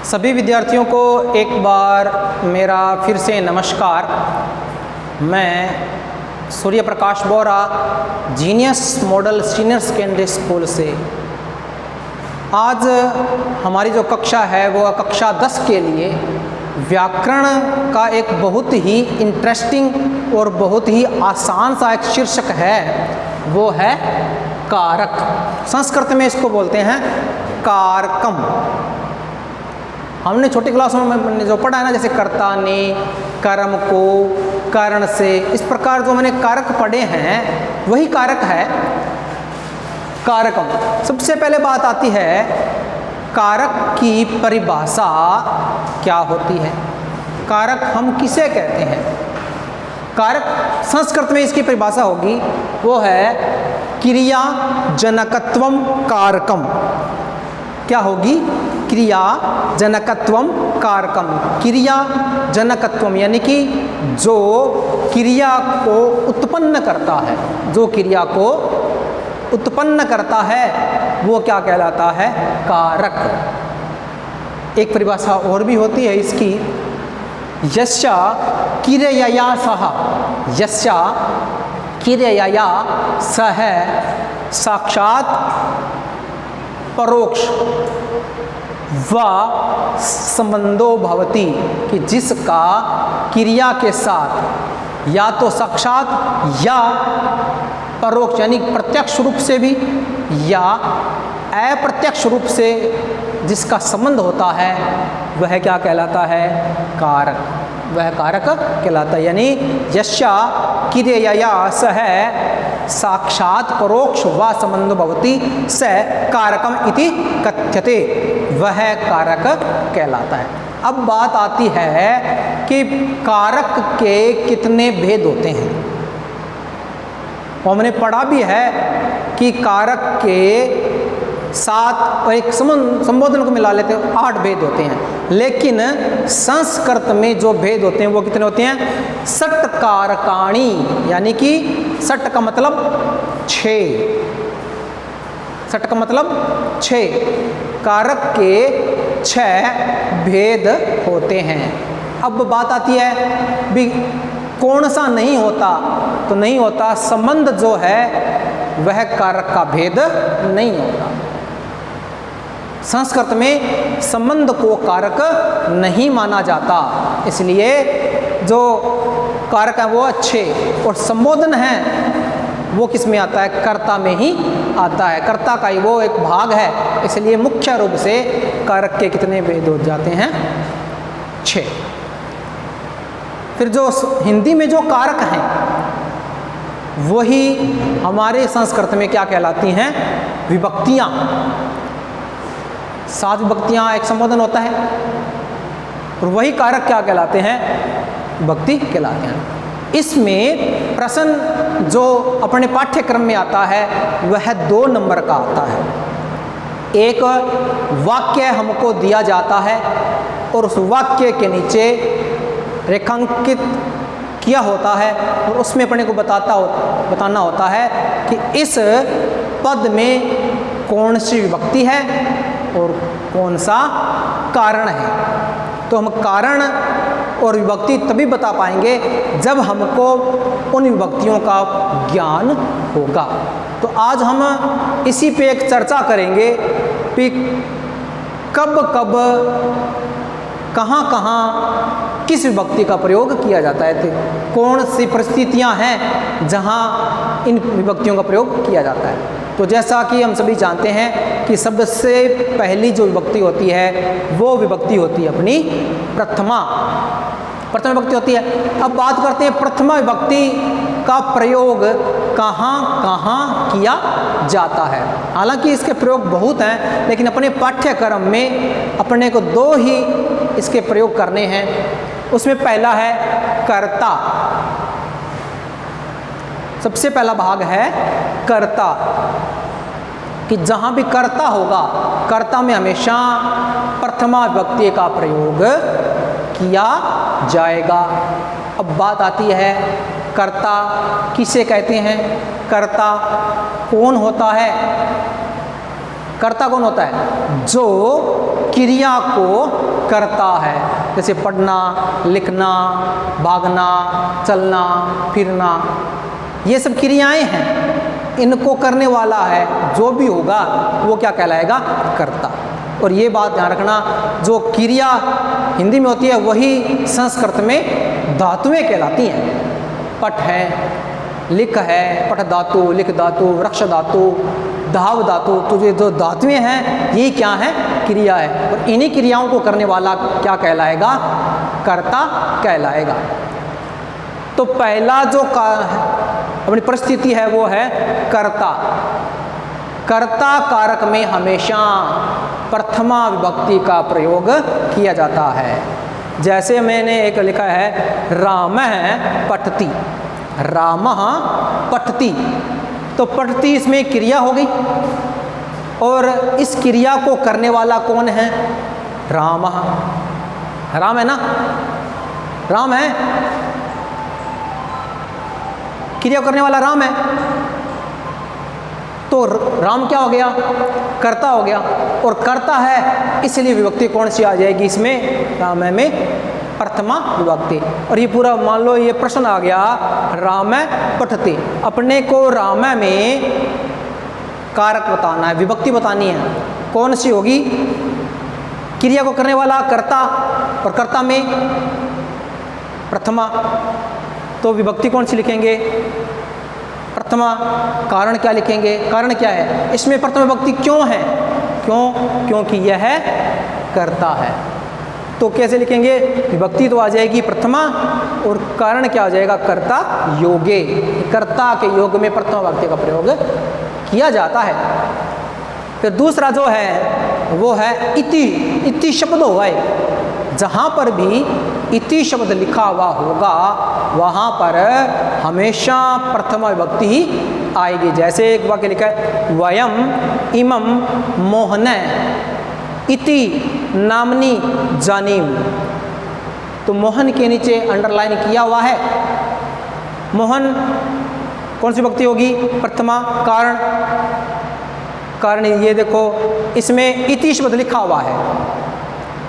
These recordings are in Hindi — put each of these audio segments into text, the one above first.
सभी विद्यार्थियों को एक बार मेरा फिर से नमस्कार। मैं Surya Prakash Bora genius model senior secondary school से आज हमारी जो कक्षा है वो कक्षा 10 के लिए व्याकरण का एक बहुत ही इंटरेस्टिंग और बहुत ही आसान सा एक शीर्षक है, वो है कारक। संस्कृत में इसको बोलते हैं कारकम। हमने छोटी क्लासों में जो पढ़ा है ना, जैसे कर्ता ने, कर्म को, कर्ण से, इस प्रकार जो मैंने कारक पढ़े हैं वही कारक है कारकम। सबसे पहले बात आती है कारक की परिभाषा क्या होती है। कारक हम किसे कहते हैं? कारक संस्कृत में इसकी परिभाषा होगी, वो है क्रिया जनकत्वम कारकम। क्या होगी? क्रिया जनकत्वम कारकम। क्रिया जनकत्वम यानी कि जो क्रिया को उत्पन्न करता है, जो क्रिया को उत्पन्न करता है वो क्या कहलाता है? कारक। एक परिभाषा और भी होती है इसकी, यस्या क्रियया सह, यस्या क्रियया सह साक्षात परोक्ष व संबंधो भवति, कि जिसका क्रिया के साथ या तो साक्षात या परोक्ष यानी प्रत्यक्ष रूप से भी या अप्रत्यक्ष रूप से जिसका संबंध होता है वह क्या कहलाता है? कारक। वह कारक कहलाता है। यानी यस्या क्रियया सह साक्षात परोक्ष व संबंधो भवति स कारकम इति कथ्यते, वह कारक कहलाता है। अब बात आती है कि कारक के कितने भेद होते हैं। हमने पढ़ा भी है कि कारक के 7 और एक संबोधन को मिला लेते हैं 8 भेद होते हैं, लेकिन संस्कृत में जो भेद होते हैं वो कितने होते हैं? 6 कारकाणी, यानी कि 6 का मतलब 6, 6 का मतलब 6 कारक के 6 भेद होते हैं। अब बात आती है भी कौन सा नहीं होता? तो नहीं होता, संबंध जो है वह कारक का भेद नहीं होता। संस्कृत में संबंध को कारक नहीं माना जाता, इसलिए जो कारक है वो अच्छे, और संबोधन है वो किस में आता है? कर्ता में ही आता है। कर्ता का ही वो एक भाग है, इसलिए मुख्य रूप से कारक के कितने भेद हो जाते हैं? 6। फिर जो हिंदी में जो कारक हैं वही हमारे संस्कृत में क्या कहलाती हैं? विभक्तियाँ। 7 विभक्तियाँ एक संबोधन होता है, और वही कारक क्या कहलाते हैं? विभक्ति कहलाते हैं। इसमें प्रश्न जो अपने पाठ्यक्रम में आता है वह 2 नंबर का आता है। एक वाक्य हमको दिया जाता है और उस वाक्य के नीचे रेखांकित किया होता है, और उसमें अपने को बताना होता है कि इस पद में कौन सी विभक्ति है और कौन सा कारण है। तो हम कारण और विभक्ति तभी बता पाएंगे जब हमको उन विभक्तियों का ज्ञान होगा। तो आज हम इसी पे एक चर्चा करेंगे कि कब कब कहाँ कहाँ किस विभक्ति का प्रयोग किया जाता है, तो कौन सी परिस्थितियाँ हैं जहाँ इन विभक्तियों का प्रयोग किया जाता है। तो जैसा कि हम सभी जानते हैं कि सबसे पहली जो विभक्ति होती है वो विभक्ति होती है अपनी प्रथमा विभक्ति होती है। अब बात करते हैं प्रथमा विभक्ति का प्रयोग कहाँ कहाँ किया जाता है। हालांकि इसके प्रयोग बहुत हैं, लेकिन अपने पाठ्यक्रम में अपने को 2 ही इसके प्रयोग करने हैं। उसमें पहला है कर्ता। सबसे पहला भाग है कर्ता, कि जहाँ भी कर्ता होगा, कर्ता में हमेशा प्रथमा विभक्ति का प्रयोग किया जाएगा। अब बात आती है कर्ता किसे कहते हैं? कर्ता कौन होता है? कर्ता कौन होता है? जो क्रिया को करता है, जैसे पढ़ना, लिखना, भागना, चलना, फिरना, ये सब क्रियाएं हैं, इनको करने वाला है जो भी होगा वो क्या कहलाएगा? कर्ता। और ये बात ध्यान रखना, जो क्रिया हिंदी में होती है वही संस्कृत में धातुएं कहलाती हैं। पठ है, लिख है, पठ धातु, लिख धातु, वृक्ष धातु, धाव धातु, तो ये जो धातुएं हैं ये क्या है? क्रिया है। और इन्हीं क्रियाओं को करने वाला क्या कहलाएगा? कर्ता कहलाएगा। तो पहला जो अपनी परिस्थिति है वो है कर्ता। कर्ता कारक में हमेशा प्रथमा विभक्ति का प्रयोग किया जाता है। जैसे मैंने एक लिखा है रामः पठति, रामः पठति, तो पठति इसमें क्रिया हो गई और इस क्रिया को करने वाला कौन है? रामः। राम है ना, राम है, क्रिया करने वाला राम है, तो राम क्या हो गया? कर्ता हो गया। और कर्ता है इसलिए विभक्ति कौन सी आ जाएगी इसमें? राम में प्रथमा विभक्ति। और ये पूरा मान लो ये प्रश्न आ गया राम पठते, अपने को राम में कारक बताना है, विभक्ति बतानी है, कौन सी होगी? क्रिया को करने वाला कर्ता, और कर्ता में प्रथमा, तो विभक्ति कौन सी लिखेंगे? प्रथमा। कारण क्या लिखेंगे? कारण क्या है? इसमें प्रथमा विभक्ति क्यों है? क्यों? क्योंकि यह कर्ता है। तो कैसे लिखेंगे? विभक्ति तो आ जाएगी प्रथमा और कारण क्या आ जाएगा? कर्ता योगे। कर्ता के योग में प्रथमा विभक्ति का प्रयोग किया जाता है। फिर दूसरा जो है वो है इति। इति शब्द होगा, जहाँ पर भी इति शब्द लिखा हुआ होगा वहाँ पर हमेशा प्रथमा विभक्ति ही आएगी। जैसे एक वाक्य लिखा है वयम इमं मोहन इति नामनी जानीम, तो मोहन के नीचे अंडरलाइन किया हुआ है। मोहन कौन सी विभक्ति होगी? प्रथमा। कारण, कारण ये देखो इसमें इति शब्द लिखा हुआ है,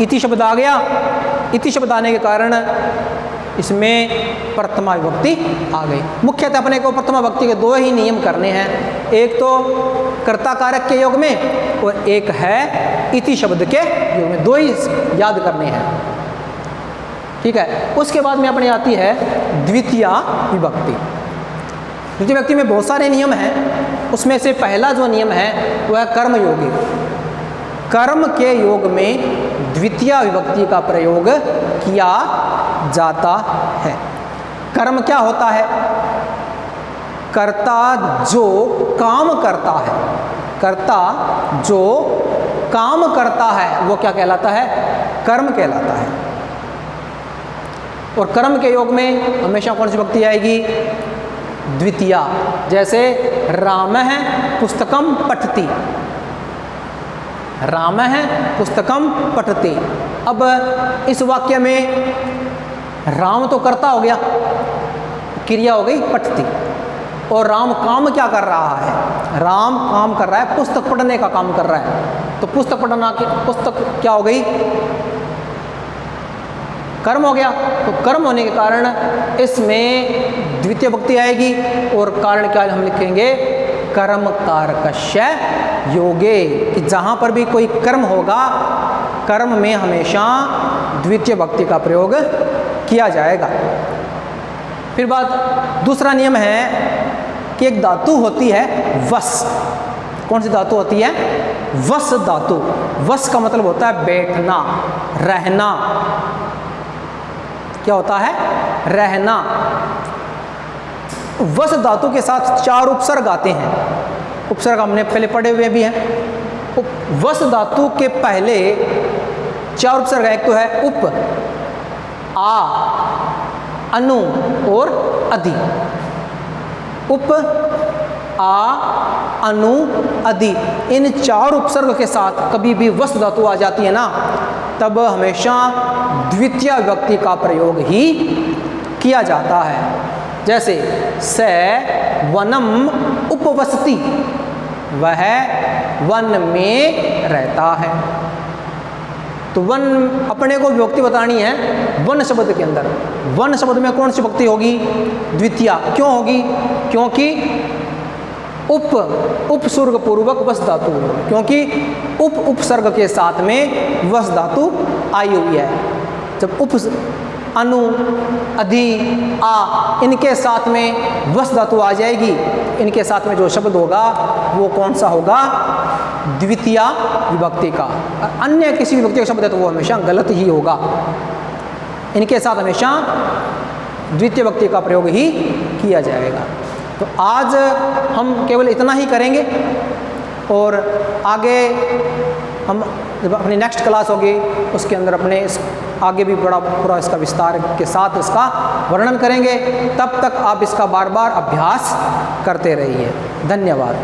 इति शब्द आ गया। इति शब्द आने के कारण इसमें प्रथमा विभक्ति आ गई। मुख्यतः अपने को प्रथमा विभक्ति के दो ही नियम करने हैं, एक तो कर्ता कारक के योग में और एक है इति शब्द के योग में, दो ही याद करने हैं। ठीक है। उसके बाद में अपने आती है द्वितीया विभक्ति। द्वितीय विभक्ति में बहुत सारे नियम हैं, उसमें से पहला जो नियम है वह है कर्म योगी। कर्म के योग में द्वितीय विभक्ति का प्रयोग किया जाता है। कर्म क्या होता है? कर्ता जो काम करता है, कर्ता जो काम करता है वो क्या कहलाता है? कर्म कहलाता है। और कर्म के योग में हमेशा कौन सी विभक्ति आएगी? द्वितीया। जैसे रामः पुस्तकम पठति, रामः पुस्तकम पठति। अब इस वाक्य में राम तो कर्ता हो गया, क्रिया हो गई पठति, और राम काम क्या कर रहा है? राम काम कर रहा है, पुस्तक पढ़ने का काम कर रहा है। तो पुस्तक पढ़ना की पुस्तक क्या हो गई? कर्म हो गया। तो कर्म होने के कारण इसमें द्वितीय विभक्ति आएगी। और कारण क्या हम लिखेंगे? कर्म कारकस्य योगे, कि जहाँ पर भी कोई कर्म होगा कर्म में हमेशा द्वितीय विभक्ति का प्रयोग किया जाएगा। फिर बात दूसरा नियम है कि एक धातु होती है वस। कौन सी धातु होती है? वस धातु। वस का मतलब होता है बैठना, रहना। क्या होता है? रहना। वस धातु के साथ चार उपसर्ग आते हैं। उपसर्ग हमने पहले पढ़े हुए भी हैं। वस धातु के पहले चार उपसर्ग है। एक तो है उप, आ, अनु और अधि। उप, आ, अनु, अधि, इन चार उपसर्ग के साथ कभी भी वस धातु आ जाती है ना, तब हमेशा द्वितीय विभक्ति का प्रयोग ही किया जाता है। जैसे स वनम उपवसति, वह वन में रहता है। तो वन अपने को विभक्ति बतानी है वन शब्द के अंदर। वन शब्द में कौन सी विभक्ति होगी? द्वितीया। क्यों होगी? क्योंकि उपसर्ग पूर्वक वस धातु, क्योंकि उपसर्ग के साथ में वस धातु आई हुई है। जब अनु, अधि, आ इनके साथ में वस धातु आ जाएगी, इनके साथ में जो शब्द होगा वो कौन सा होगा? द्वितीया विभक्ति का। अन्य किसी विभक्ति का शब्द है तो वो हमेशा गलत ही होगा। इनके साथ हमेशा द्वितीय विभक्ति का प्रयोग ही किया जाएगा। तो आज हम केवल इतना ही करेंगे और आगे हम जब अपनी नेक्स्ट क्लास होगी उसके अंदर अपने आगे भी बड़ा पूरा इसका विस्तार के साथ इसका वर्णन करेंगे। तब तक आप इसका बार बार अभ्यास करते रहिए। धन्यवाद।